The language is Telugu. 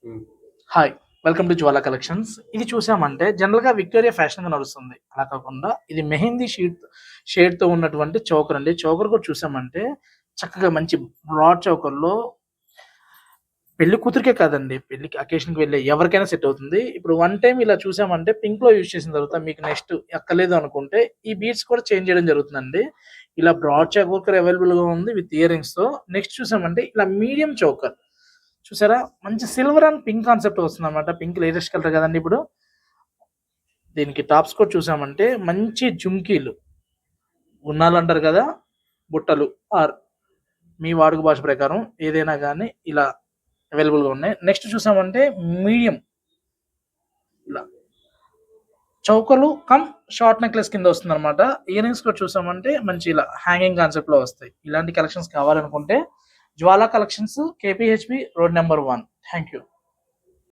హ్మ్. Hi! Welcome to Jwala collections. ఇది చూసామంటే జనరల్‌గా విక్టోరియా ఫ్యాషన్‌గా నడుస్తుంది. అలా కాకుండా ఇది మెహందీ షేడ్‌తో ఉన్నటువంటి చోకర్ అండి. చోకర్ కూడా చూసామంటే చక్కగా మంచి బ్రాడ్ చోకర్‌లో పెళ్లి కూతురికే కాదండి. పెళ్లికి అకేషన్‌కి వెళ్ళే ఎవరికైనా సెట్ అవుతుంది. ఇప్పుడు వన్ టైమ్ ఇలా చూసామంటే పింక్‌లో యూజ్ చేసిన తర్వాత మీకు నెక్స్ట్ ఎక్కలేదు అనుకుంటే ఈ బీడ్స్ కూడా చేంజ్ చేయడం జరుగుతుందండి. ఇలా బ్రాడ్ చోకర్ అవైలబుల్‌గా ఉంది విత్ ఇయర్ రింగ్స్‌తో. నెక్స్ట్ చూసామంటే ఇలా మీడియం చోకర్. చూసారా? మంచి సిల్వర్ అండ్ పింక్ కాన్సెప్ట్ వస్తుందన్నమాట. పింక్ లేటెస్ట్ కలర్ కదండీ ఇప్పుడు. దీనికి టాప్స్ కూడా చూసామంటే మంచి జుంకీలు. గున్నాలంటారు కదా! బుట్టలు ఆర్ మీ వాడుక భాష ప్రకారం ఏదైనా గాని ఇలా అవైలబుల్‌గా ఉన్నాయి. నెక్స్ట్ చూసామంటే మీడియం ఇలా చౌకలు షార్ట్ నెక్లెస్ కింద వస్తుందన్నమాట. ఇయర్ రింగ్స్ కూడా చూసామంటే మంచి ఇలా హ్యాంగింగ్ కాన్సెప్ట్‌లో వస్తాయి. ఇలాంటి కలెక్షన్స్ కావాలనుకుంటే Jwala collections KPHB road number 1. Thank you.